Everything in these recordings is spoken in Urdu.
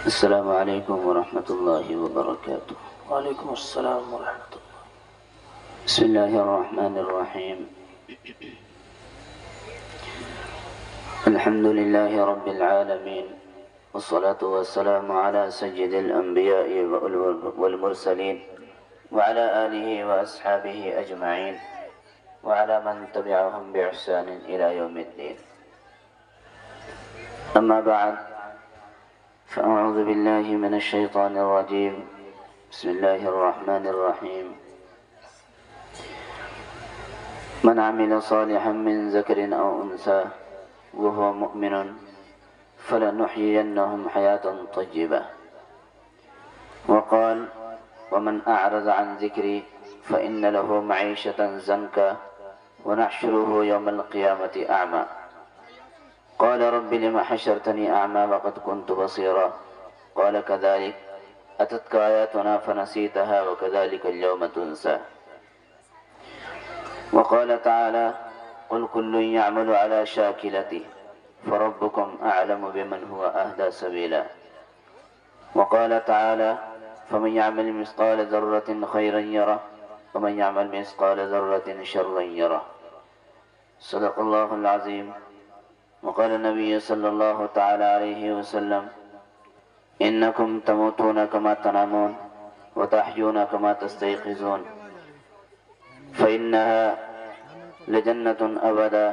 السلام علیکم ورحمۃ اللہ وبرکاتہ۔ وعلیکم السلام ورحمۃ اللہ۔ بسم اللہ الرحمن الرحیم۔ الحمد للہ رب العالمین، والصلاة والسلام على سید الانبیاء والمرسلین وعلى آلہ واصحابہ اجمعین وعلى من تبعهم بإحسان الى یوم الدین۔ اما بعد، فأعوذ بالله من الشيطان الرجيم، بسم الله الرحمن الرحيم۔ من عمل صالحا من ذكر أو أنثى وهو مؤمن فلنحيينهم حياة طيبة، وقال ومن أعرض عن ذكري فإن له معيشة ضنكا ونحشره يوم القيامة أعمى، قال رب لم حشرتني أعمى وقد كنت بصيرا، قال كذلك أتتك آياتنا فنسيتها وكذلك اليوم تنسى، وقال تعالى قل كل يعمل على شاكلته فربكم أعلم بمن هو أهدى سبيلا، وقال تعالى فمن يعمل مثقال ذرة خيرا يره ومن يعمل مثقال ذرة شرا يره، صدق الله العظيم۔ وقال النبي صلى الله تعالى عليه وسلم إنكم تموتون كما تنامون وتحيون كما تستيقظون، فإنها لجنة أبدا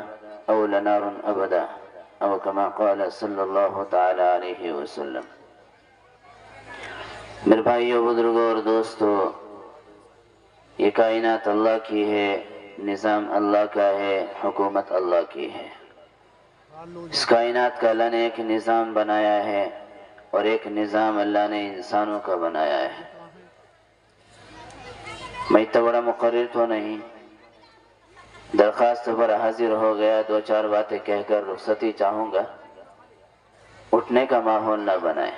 أو لنار أبدا، أو كما قال صلی اللہ تعالی علیہ وسلم۔ میرے بھائیو، بزرگوں اور دوستو، یہ کائنات اللہ کی ہے، نظام اللہ کا ہے، حکومت اللہ کی ہے۔ اس کائنات کا اللہ نے ایک نظام بنایا ہے اور ایک نظام اللہ نے انسانوں کا بنایا ہے۔ میں اتنا بڑا مقرر تو نہیں، درخواست پر حاضر ہو گیا، دو چار باتیں کہہ کر رخصتی چاہوں گا، اٹھنے کا ماحول نہ بنائے۔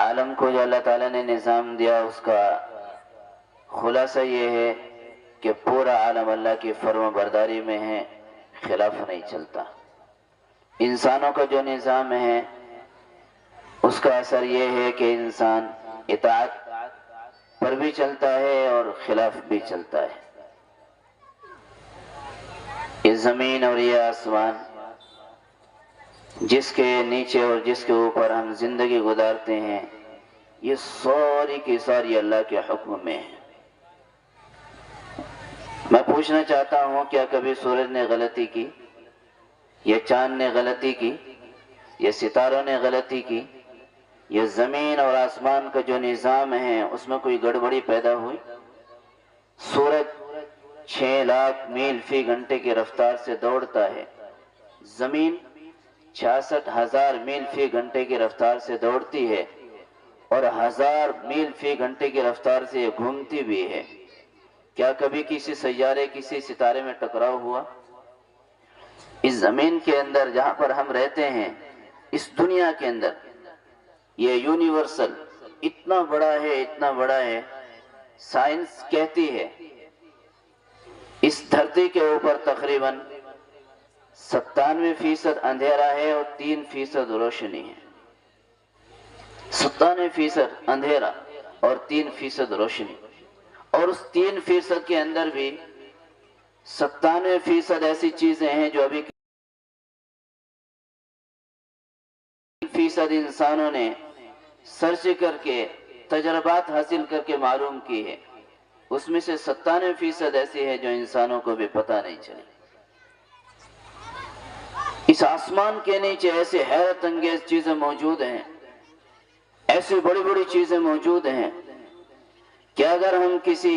عالم کو جو اللہ تعالیٰ نے نظام دیا، اس کا خلاصہ یہ ہے کہ پورا عالم اللہ کی فرما برداری میں ہے، خلاف نہیں چلتا۔ انسانوں کا جو نظام ہے اس کا اثر یہ ہے کہ انسان اطاعت پر بھی چلتا ہے اور خلاف بھی چلتا ہے۔ یہ زمین اور یہ آسمان جس کے نیچے اور جس کے اوپر ہم زندگی گزارتے ہیں، یہ ساری کی ساری اللہ کے حکم میں ہے۔ میں پوچھنا چاہتا ہوں، کیا کبھی سورج نے غلطی کی، یا چاند نے غلطی کی، یا ستاروں نے غلطی کی؟ یہ زمین اور آسمان کا جو نظام ہے اس میں کوئی گڑبڑی پیدا ہوئی؟ سورج 6 لاکھ میل فی گھنٹے کی رفتار سے دوڑتا ہے، زمین 66,000 میل فی گھنٹے کی رفتار سے دوڑتی ہے اور 1000 میل فی گھنٹے کی رفتار سے یہ گھومتی بھی ہے۔ کیا کبھی کسی سیارے، کسی ستارے میں ٹکراؤ ہوا؟ اس زمین کے اندر جہاں پر ہم رہتے ہیں، اس دنیا کے اندر، یہ یونیورسل اتنا بڑا ہے، اتنا بڑا ہے، سائنس کہتی ہے اس دھرتی کے اوپر تقریباً 97% اندھیرا ہے اور 3% روشنی ہے۔ 97% اندھیرا اور 3% روشنی، اور اس 3% کے اندر بھی 97% ایسی چیزیں ہیں جو ابھی 3% انسانوں نے سرچ کر کے، تجربات حاصل کر کے معلوم کی ہے۔ اس میں سے 97% ایسی ہے جو انسانوں کو بھی پتہ نہیں چلی۔ اس آسمان کے نیچے ایسے حیرت انگیز چیزیں موجود ہیں، ایسی بڑی بڑی چیزیں موجود ہیں کہ اگر ہم کسی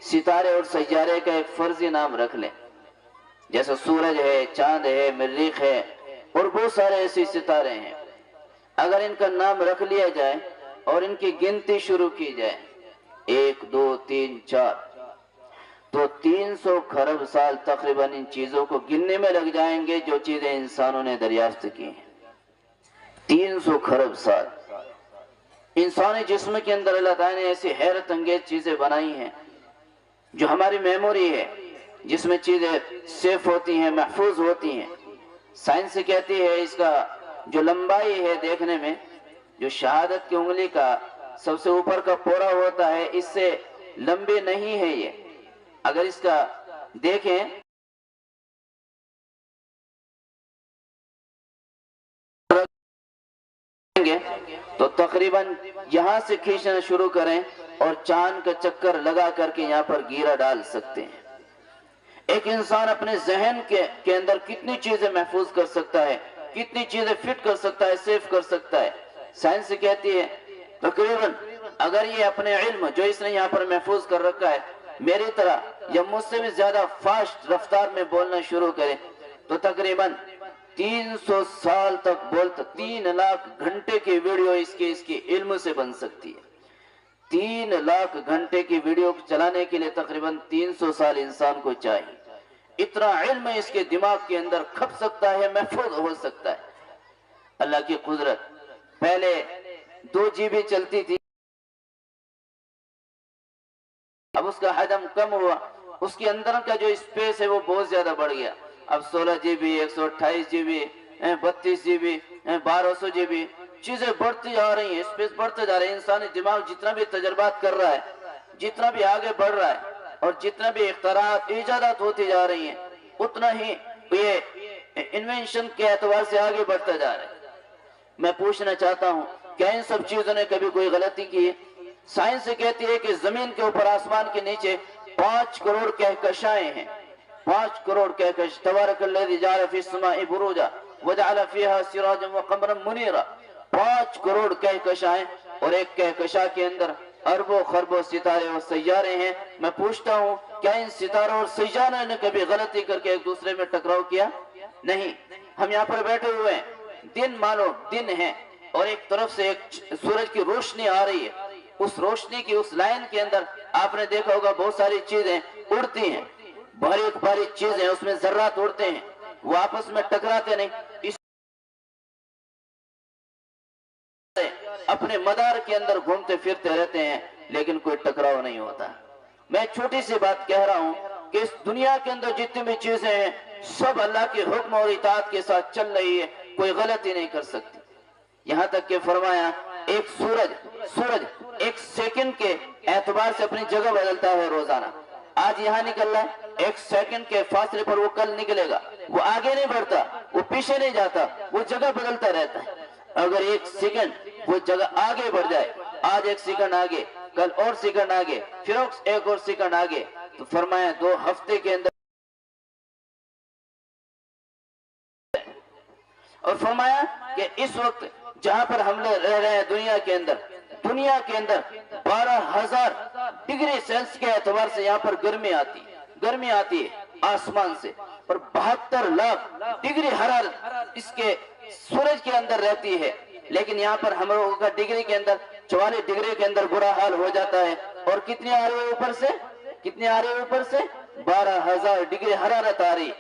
ستارے اور سیارے کا ایک فرضی نام رکھ لیں، جیسے سورج ہے، چاند ہے، مریخ ہے اور بہت سارے ایسے ستارے ہیں، اگر ان کا نام رکھ لیا جائے اور ان کی گنتی شروع کی جائے 1 2 3 4، تو 300 کھرب سال تقریباً ان چیزوں کو گننے میں لگ جائیں گے جو چیزیں انسانوں نے دریافت کی ہیں۔ 300 کھرب سال انسانی جسم کے اندر اللہ تعالیٰ نے ایسی حیرت انگیز چیزیں بنائی ہیں جو ہماری میموری ہے، جس میں چیزیں سیف ہوتی ہیں، محفوظ ہوتی ہیں۔ سائنس کہتی ہے اس کا جو لمبائی ہے دیکھنے میں، جو شہادت کی انگلی کا سب سے اوپر کا پورا ہوتا ہے، اس سے لمبی نہیں ہے یہ. اگر اس کا دیکھیں تو تقریباً یہاں سے کھینچنا شروع کریں اور چاند کا چکر لگا کر کے یہاں پر گیرا ڈال سکتے ہیں. ایک انسان اپنے ذہن کے اندر کتنی چیزیں محفوظ کر سکتا ہے، کتنی چیزیں فٹ کر سکتا ہے، سیف کر سکتا ہے. سائنس کہتی ہے تقریباً اگر یہ اپنے علم جو اس نے یہاں پر محفوظ کر رکھا ہے میری طرح یا مجھ سے بھی زیادہ فاسٹ رفتار میں بولنا شروع کرے تو تقریباً 300 سال تک بولتا، 3 لاکھ گھنٹے کی ویڈیو اس کے علم سے بن سکتی ہے. 3 لاکھ گھنٹے کی ویڈیو چلانے کے لیے تقریباً 300 سال انسان کو چاہیے. اتنا علم اس کے دماغ کے اندر کھپ سکتا ہے، محفوظ ہو سکتا ہے. اللہ کی قدرت. پہلے 2 GB چلتی تھی، اب اس کا حجم کم ہوا، اس کے اندر کا جو اسپیس ہے وہ بہت زیادہ بڑھ گیا. اب 16 GB 128 GB 32 GB 1200 GB چیزیں بڑھتی جا رہی ہیں، اسپیس بڑھتے جا رہے ہیں. انسانی دماغ جتنا بھی تجربات کر رہا ہے، جتنا بھی آگے بڑھ رہا ہے اور جتنا بھی اختراعات ایجادات ہوتی جا رہی ہیں اتنا ہی یہ انوینشن کے اعتبار سے آگے بڑھتا جا رہا ہے. میں پوچھنا چاہتا ہوں کیا ان سب چیزوں نے کبھی کوئی غلطی کی ہے؟ سائنس کہتی ہے کہ زمین کے اوپر آسمان کے نیچے 5 کروڑ کہکشائیں ہیں. 5 کروڑ کہکش. تبارک الذی جعل فی السماء بروجا وجعل فیہا سراجا وقمرا منیرا. 5 کروڑ کہکشائیں اور ایک کہکشاں کے اندر اربوں خربوں ستارے اور سیارے ہیں. میں پوچھتا ہوں کیا ان ستاروں اور سیاروں نے کبھی غلطی کر کے ایک دوسرے میں ٹکراؤ کیا؟ نہیں. ہم یہاں پر بیٹھے ہوئے ہیں، دن مانو دن ہے اور ایک طرف سے ایک سورج کی روشنی آ رہی ہے. اس روشنی کی اس لائن کے اندر آپ نے دیکھا ہوگا بہت ساری چیزیں اڑتی ہیں، باریک باریک چیزیں اس میں ذرات اڑتے ہیں، وہ آپس میں ٹکراتے نہیں، اس اپنے مدار کے اندر گھومتے پھرتے رہتے ہیں لیکن کوئی ٹکراؤ نہیں ہوتا. میں چھوٹی سی بات کہہ رہا ہوں کہ اس دنیا کے اندر جتنی بھی چیزیں ہیں سب اللہ کے حکم اور اطاعت کے ساتھ چل رہی ہے، کوئی غلطی نہیں کر سکتی. یہاں تک کہ فرمایا ایک سورج ایک سیکنڈ کے اعتبار سے اپنی جگہ بدلتا ہے روزانہ. آج یہاں نکل رہا ہے، ایک سیکنڈ کے فاصلے پر وہ کل نکلے گا. وہ آگے نہیں بڑھتا، وہ پیچھے نہیں جاتا، وہ جگہ بدلتا رہتا ہے. اگر ایک سیکنڈ وہ جگہ آگے بڑھ جائے، آج ایک سیکنڈ آگے، کل اور سیکنڈ آگے، پھر ایک اور سیکنڈ آگے، تو فرمایا 2 ہفتے کے اندر. اور فرمایا کہ اس وقت جہاں پر ہم لوگ رہ رہے ہیں دنیا کے اندر 12,000 ڈگری سیلس کے اعتبار سے یہاں پر گرمی آتی ہے آسمان سے، اور 72 لاکھ ڈگری حرارت اس کے سورج کے اندر رہتی ہے. لیکن یہاں پر ہم لوگوں کا ڈگری کے اندر 44 ڈگری کے اندر برا حال ہو جاتا ہے. اور کتنی آ رہی ہے اوپر سے 12,000 ڈگری حرارت آ رہی.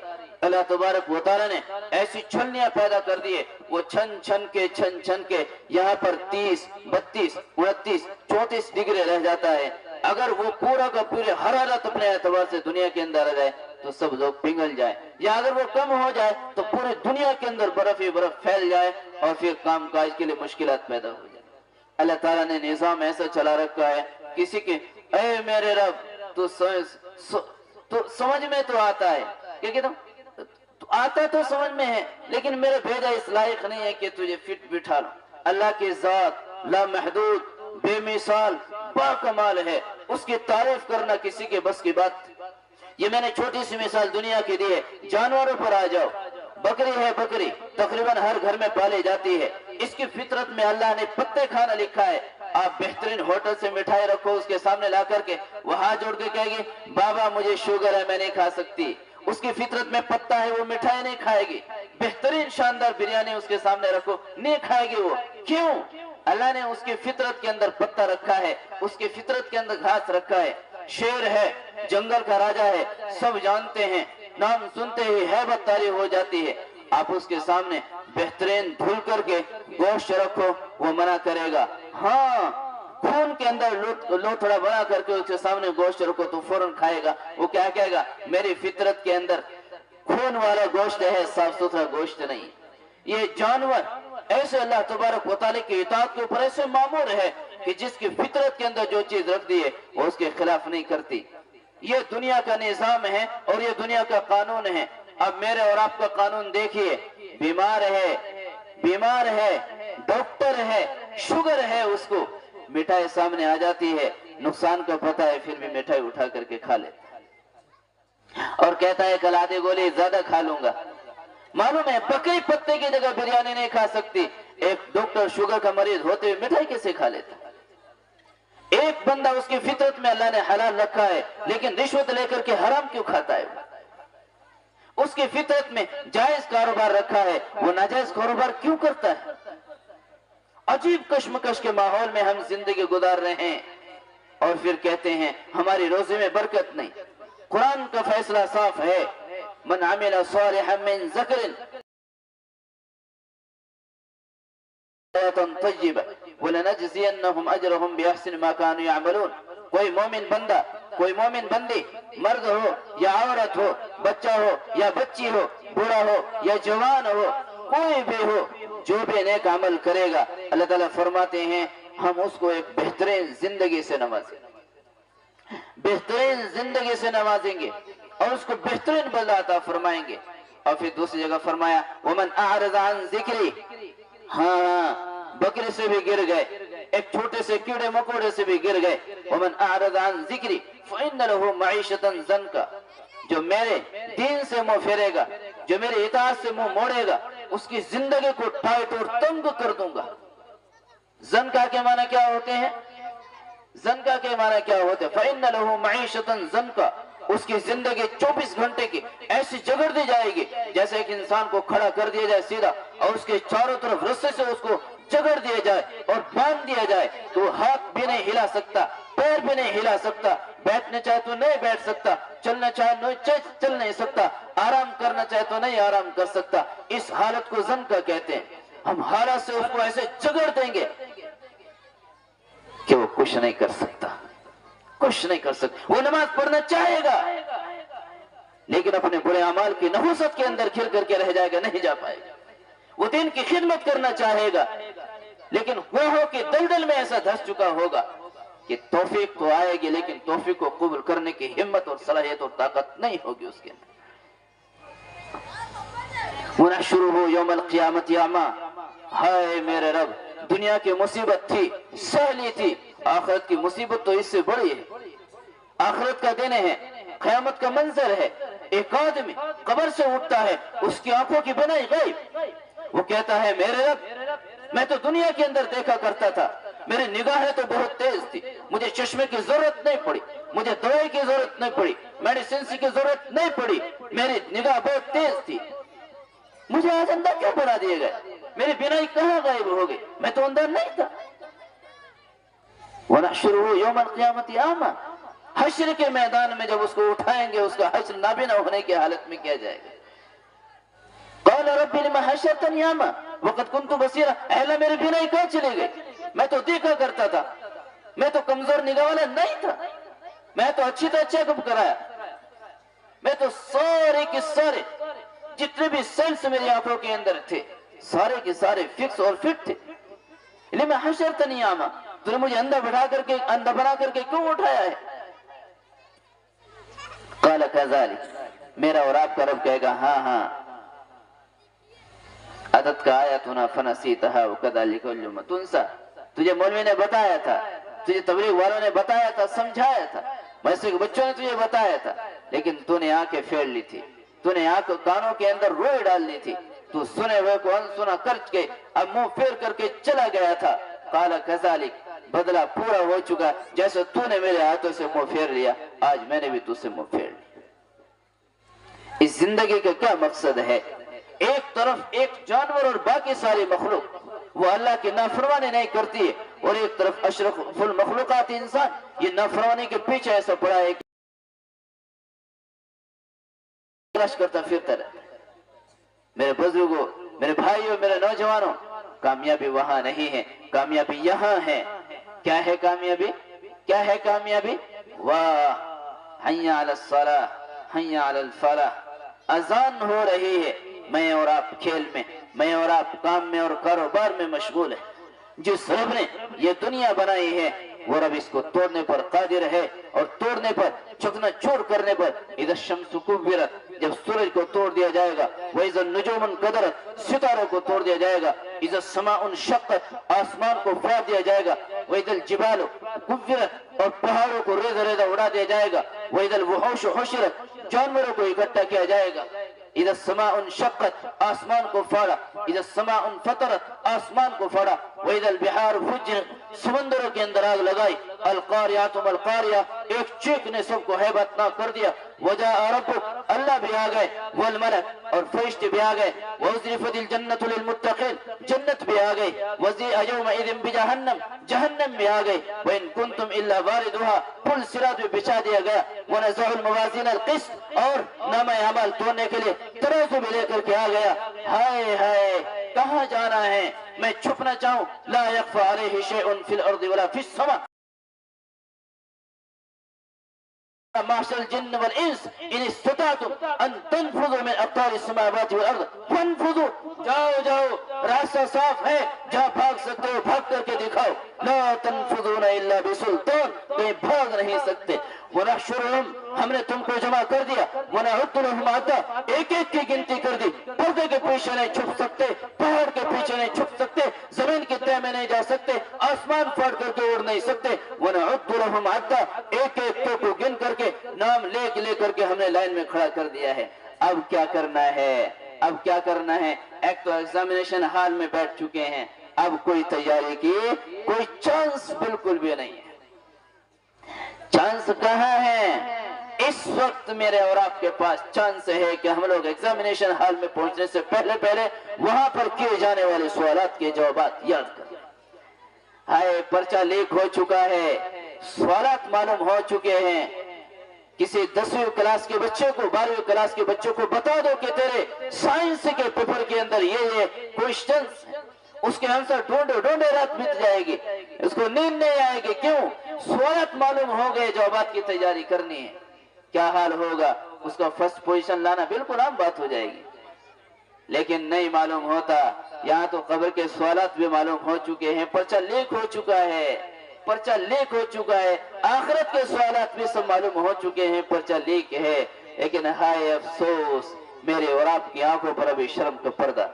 اللہ تبارک و تعالیٰ نے ایسی چھلنیاں پیدا کر دیے، وہ چھن کے یہاں پر 30 32 29 34 ڈگری رہ جاتا ہے. اگر وہ پورا کا پورے حرارت اپنے اعتبار سے دنیا کے اندر آ جائے تو سب لوگ پگھل جائے، یا اگر وہ کم ہو جائے تو پوری دنیا کے اندر برف ہی برف پھیل جائے اور پھر کام کاج کے لیے مشکلات پیدا ہو جائے. اللہ تعالیٰ نے نظام ایسا چلا رکھا ہے، کسی کے اے میرے رب تو سمجھ میں تو آتا ہے، کیا کہتا ہوں آتا تو سمجھ میں ہے لیکن میرے بھیجا اس لائق نہیں ہے کہ تجھے فٹ بٹھا لوں. اللہ کی ذات لا محدود بے مثال با کمال ہے، اس کی تعریف کرنا کسی کے بس کی بات. یہ میں نے چھوٹی سی مثال دنیا کی دی ہے. جانوروں پر آ جاؤ، بکری ہے، بکری تقریباً ہر گھر میں پالی جاتی ہے. اس کی فطرت میں اللہ نے پتے کھانا لکھا ہے. آپ بہترین ہوٹل سے مٹھائی رکھو اس کے سامنے لا کر کے، وہ ہاتھ جوڑ کے کہے گی بابا مجھے شوگر ہے میں نہیں کھا سکتی. اس کی فطرت میں پتا ہے، وہ مٹھائی نہیں کھائے گی. بہترین شاندار بریانی اس کے سامنے رکھو نہیں کھائے گی. وہ کیوں؟ اللہ نے اس کی فطرت کے اندر پتا رکھا ہے، اس کی فطرت کے اندر گھاس رکھا ہے. شیر ہے، جنگل کا راجا ہے، سب جانتے ہیں، نام سنتے ہی ہیبت طاری ہو جاتی ہے. آپ اس کے سامنے بہترین دھل کر کے گوشت رکھو وہ منع کرے گا. ہاں خون کے اندر لوتھڑا بنا کر کے اس کے سامنے گوشت رکھو تو فوراً کھائے گا. وہ کیا کہے گا؟ میری فطرت کے اندر خون والا گوشت ہے، صاف ستھرا گوشت نہیں۔ یہ جانور ایسے اللہ تبارک و تعالیٰ کی اطاعت کے اوپر ایسے معمور ہے کہ جس کی فطرت کے اندر جو چیز رکھ دی ہے وہ اس کے خلاف نہیں کرتی۔ یہ دنیا کا نظام ہے اور یہ دنیا کا قانون ہے۔ اب میرے اور آپ کا قانون دیکھیے، بیمار ہے، ڈاکٹر ہے، شوگر ہے، اس کو مٹھائی سامنے آ جاتی ہے، نقصان کا پتہ ہے، پھر بھی مٹھائی اٹھا کر کے کھا لیتا ہے اور کہتا ہے کل آدھے گولے زیادہ کھا لوں گا۔ معلوم ہے بکری پتے کی جگہ بریانی نہیں کھا سکتی، ایک ڈاکٹر شوگر کا مریض ہوتے ہوئے مٹھائی کیسے کھا لیتا؟ ایک بندہ اس کی فطرت میں اللہ نے حلال رکھا ہے لیکن رشوت لے کر کے حرام کیوں کھاتا ہے؟ اس کی فطرت میں جائز کاروبار رکھا ہے، وہ ناجائز کاروبار کیوں کرتا ہے؟ عجیب کشمکش کے ماحول میں ہم زندگی گزار رہے ہیں اور پھر کہتے ہیں ہماری روزی میں برکت نہیں۔ قرآن کا فیصلہ صاف ہے، من عمل صالحا من ذکر طیبہ وَلَنَجْزِيَنَّهُمْ أَجْرَهُمْ بِأَحْسَنِ مَا كَانُوا يَعْمَلُونَ۔ کوئی مومن بندہ، کوئی مومن بندی، مرد ہو یا عورت ہو، بچہ ہو یا بچی ہو، بوڑھا ہو یا جوان ہو، کوئی بھی ہو، جو بھی نیک عمل کرے گا اللہ تعالیٰ فرماتے ہیں ہم اس کو ایک بہترین زندگی سے نوازیں گے، بہترین زندگی سے نوازیں گے اور اس کو بہترین بدلہ عطا فرمائیں گے۔ اور پھر دوسری جگہ فرمایا وَمَنْ أَعْرَضَ عَنْ ذِكْرِي، ہاں بکرے سے بھی گر گئے، ایک چھوٹے سے کیڑے مکوڑے سے بھی گر گئے۔ وَمَنْ أَعْرَضَ عَنْ ذِكْرِي فَإِنَّ لَهُ مَعِيشَةً ضَنْكَ، جو میرے دین سے منہ پھیرے گا، جو میرے اطاعت سے منہ موڑے گا، اس کی زندگی کو ٹائٹ اور تنگ کر دوں گا۔ زنکا کے معنی کیا ہوتے ہیں؟ زنکا کے معنی کیا ہوتے ہیں؟ فَإِنَّ لَهُ مَعِيشَةً ضَنْكَ، اس کی زندگی 24 گھنٹے کی ایسی جگڑ دی جائے گی جیسے ایک انسان کو کھڑا کر دیا جائے سیدھا اور اس کے چاروں طرف رسے سے اس کو جگڑ دیا جائے اور باندھ دیا جائے تو وہ ہاتھ بھی نہیں ہلا سکتا، پیر بھی نہیں ہلا سکتا، بیٹھنے چاہے تو نہیں بیٹھ سکتا، چلنا چاہے تو چل نہیں سکتا، آرام کرنا چاہے تو نہیں آرام کر سکتا۔ اس حالت کو زنکا کہتے ہیں۔ ہم حالت سے اس کو ایسے جگڑ دیں گے کہ وہ کچھ نہیں کر سکتا، کچھ نہیں کر سکتا۔ وہ نماز پڑھنا چاہے گا لیکن اپنے برے اعمال کی نحوست کے اندر گھر کر کے رہ جائے گا، نہیں جا پائے گا۔ وہ دین کی خدمت کرنا چاہے گا لیکن وہ ہو کہ دلدل میں ایسا دھس چکا ہوگا کہ توفیق تو آئے گی لیکن توفیق کو قبول کرنے کی ہمت اور صلاحیت اور طاقت نہیں ہوگی اس کے اندر۔ وَنَحْشُرُهُ يَوْمَ الْقِيَامَةِ أَعْمَى، ہائے میرے رب، دنیا کی مصیبت تھی، سہلی تھی، آخرت کی مصیبت تو اس سے بڑی ہے۔ آخرت کا دن ہے، قیامت کا منظر ہے، ایک آدمی قبر سے اٹھتا ہے، اس کی آنکھوں کی بنائی غیب، وہ کہتا ہے میرے رب میں تو دنیا کے اندر دیکھا کرتا تھا، میری نگاہیں تو بہت تیز تھی، مجھے چشمے کی ضرورت نہیں پڑی، مجھے دوائی کی ضرورت نہیں پڑی، میڈیسنس کی ضرورت نہیں پڑی، میری نگاہ بہت تیز تھی، مجھے آج اندھا کیوں بنا دیے گئے؟ میری بینائی کہاں غائب ہو گئی؟ میں تو اندھا نہیں تھا۔ وَنَحْشُرُهُ يَوْمَ الْقِيَامَةِ أَعْمَى، حشر کے میدان میں جب اس کو اٹھائیں گے اس کا حشر نابینا ہونے کی حالت میں کیا جائے گا؟ قال رب لم حشرتنی اعمی وقد كنت بصیرا، اے اللہ میری بینائی کہاں چلی گئی؟ میں تو دیکھا کرتا تھا، میں تو کمزور نگاہ والا نہیں تھا، میں تو اچھی طرح چیک اپ کرایا، میں تو سارے کے سارے جتنے بھی سیلز میری آنکھوں کے اندر تھے سارے کے سارے فکس اور فٹ تھے۔ لم حشرتنی اعمی، تو نے مجھے اندھا بنا کر کے کیوں اٹھایا ہے؟ قال كذلك، میرا اور آپ کا رب کہے گا ہاں ہاں، عدد کا آیاتنا فنسیتها وكذلك اليوم تنسى، تجھے مولوی نے بتایا تھا، تجھے تبلیغ والوں نے بتایا تھا، سمجھایا تھا، مسجد کے بچوں نے تجھے بتایا تھا، لیکن تو نے آنکھیں پھیر لی تھی، تو نے کانوں کے اندر روئی ڈال لی تھی، تو سنے ہوئے کو انسنا کر کے اب منہ پھیر کر کے چلا گیا تھا۔ قال كذلك، بدلہ پورا ہو چکا، جیسے تو نے میرے ہاتھوں سے منہ پھیر لیا آج میں نے بھی تجھ سے منہ پھیر لیا۔ اس زندگی کا کیا مقصد ہے؟ ایک طرف ایک جانور اور باقی ساری مخلوق وہ اللہ کی نافرمانی نہیں کرتی ہے اور ایک طرف اشرف المخلوقات انسان یہ نافرمانی کے پیچھے ایسا پڑا ہے کہ تلاش کرتا پھرتا رہتا ہے۔ میرے بزرگوں، میرے بھائیوں، میرے نوجوانوں، کامیابی وہاں نہیں ہے، کامیابی یہاں ہے۔ کیا ہے کامیابی؟ کیا ہے کامیابی؟ واہ حی علی الصلاح حی علی الفلاح، اذان ہو رہی ہے، میں اور آپ کھیل میں، میں اور آپ کام میں اور کاروبار میں مشغول ہیں۔ جس رب نے یہ دنیا بنائی ہے وہ رب اس کو توڑنے پر قادر ہے، اور توڑنے پر، چکنا چور کرنے پر۔ اذا الشمس کورت، جب سورج کو توڑ دیا جائے گا، واذا النجوم انکدرت، ستاروں کو توڑ دیا جائے گا، اذا السماء انشقت، آسمان کو پھاڑ دیا جائے گا، واذا الجبال کورت، اور پہاڑوں کو ریزہ ریزہ اڑا دیا جائے گا، واذا الوحوش حشرت، جانوروں کو اکٹھا کیا جائے گا، اذا السماء انشقت، آسمان کو پھاڑا، اذا السماء انفطرت، آسمان کو پھاڑا، واذا البحار فجرت، سمندروں کے اندر آگ لگائی، القاریات ما القاریہ، ایک چیخ نے سب کو ہیبتناک کر دیا، وجاء ربک، اللہ بھی آ گئے، والملک، اور فرشتے بھی آ گئے، وازلفت الجنت للمتقین، جنت بھی آ گئی، وزیء یومئذ بجہنم، جہنم بھی آ گئی، وان کنتم الا واردها، پل صراط بھی بچھا دیا گیا، ونزع الموازین القسط، اور نامہ اعمال توڑنے کے لیے ترازو بھی لے کر کے آ گیا۔ ہائے ہائے، کہاں جانا ہے؟ میں چھپنا چاہوں، لا یخفى علیہ شیء فی الارض ولا فی السماء، معشر الجن والانس ان استطعتم ان تنفذوا من اقطار السماوات والارض فانفذوا، جاؤ جاؤ، راستہ صاف ہے، جہاں بھاگ سکتے ہو بھاگ کر کے دکھاؤ، لا تنفذون الا بسلطان، کہیں بھاگ نہیں سکتے۔ ونحشرهم، ہم نے تم کو جمع کر دیا، ونعد لهم عدا، ایک ایک کی گنتی کر دی، پردے کے پیچھے نہیں چھپ سکتے، پہاڑ کے پیچھے نہیں چھپ سکتے، زمین کی تہ میں نہیں جا سکتے، آسمان پھاڑ کر کے اڑ نہیں سکتے، ونعد لهم عدا، ایک ایک کو گن کر کے نام لے کر کے ہم نے لائن میں کھڑا کر دیا ہے۔ اب کیا کرنا ہے؟ اب کیا کرنا ہے؟ ایک تو ایگزامینیشن ہال میں بیٹھ چکے ہیں، اب کوئی تیاری کی کوئی چانس بالکل بھی نہیں ہے۔ چانس کہاں ہے؟ اس وقت میرے اور آپ کے پاس چانس ہے کہ ہم لوگ ایگزامینیشن ہال میں پہنچنے سے پہلے وہاں پر کیے جانے والے سوالات کے جوابات یاد کریں۔ ہائے، پرچہ لیک ہو چکا ہے، سوالات معلوم ہو چکے ہیں، کسی 10ویں کلاس کے بچے کو، 12ویں کلاس کے بچے کو بتا دو کہ تیرے سائنس کے پیپر کے اندر یہ کوئسچنز ہیں، اس کے آنسر ڈھونڈے رات بیت جائے گی، اس کو نیند نہیں آئے گی۔ کیوں؟ سوالات معلوم ہو گئے، جوابات کی تیاری کرنی ہے۔ کیا حال ہوگا؟ اس کا فرسٹ پوزیشن لانا بالکل عام بات ہو جائے گی، لیکن نہیں معلوم ہوتا۔ یہاں تو قبر کے سوالات بھی معلوم ہو چکے ہیں، پرچہ لیک ہو چکا ہے، پرچہ لیک ہو چکا ہے، آخرت کے سوالات بھی سب معلوم ہو چکے ہیں، پرچہ لیک ہے۔ لیکن ہائے افسوس، میرے اور آپ کی آنکھوں پر ابھی شرم کا پردہ،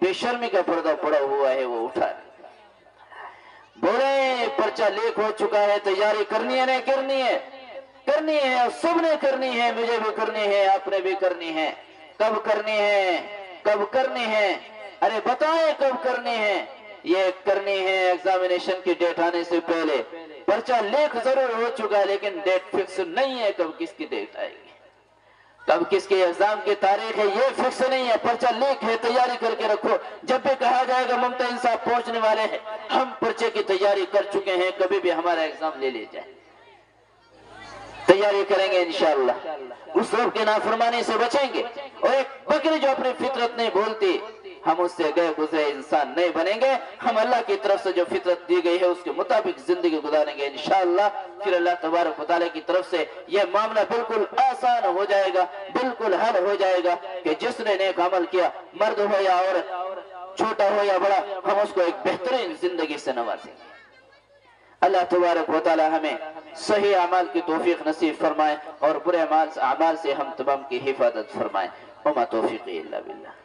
بے شرمی کا پردہ پڑا ہوا ہے، وہ اٹھا نہیں۔ بولے پرچہ لیک ہو چکا ہے، تیاری کرنی ہے، نہیں کرنی ہے؟ کرنی ہے، اور سب نے کرنی ہے، مجھے بھی کرنی ہے، آپ نے بھی کرنی ہے۔ کب کرنی ہے؟ کب کرنی ہے؟ ارے بتائیں کب کرنی ہے؟ یہ کرنی ہے ایگزامینیشن کی ڈیٹ آنے سے پہلے۔ پرچہ لیک ضرور ہو چکا ہے، لیکن ڈیٹ فکس نہیں ہے کب کس کی ڈیٹ آئے گی، کب کس کے ایگزام کی تاریخ ہے، یہ فکس نہیں ہے۔ پرچہ لیک ہے، تیاری کر کے رکھو، جب بھی کہا جائے گا ممتحن صاحب پہنچنے والے ہیں، ہم پرچے کی تیاری کر چکے ہیں، کبھی بھی ہمارا ایگزام لے لے جائے، تیاری کریں گے انشاءاللہ، اس رب کی نافرمانی سے بچیں گے۔ اور ایک بکری جو اپنی فطرت نہیں بھولتی، ہم اس سے گئے گزرے انسان نہیں بنیں گے، ہم اللہ کی طرف سے جو فطرت دی گئی ہے اس کے مطابق زندگی گزاریں گے انشاءاللہ۔ پھر اللہ تبارک و تعالیٰ کی طرف سے یہ معاملہ بالکل آسان ہو جائے گا، بالکل حل ہو جائے گا کہ جس نے نیک عمل کیا، مرد ہو یا عورت، چھوٹا ہو یا بڑا، ہم اس کو ایک بہترین زندگی سے نوازیں گے۔ اللہ تبارک و تعالی ہمیں صحیح اعمال کی توفیق نصیب فرمائے، اور برے اعمال سے ہم تمام کی حفاظت فرمائے۔ وما توفیقی الا باللہ۔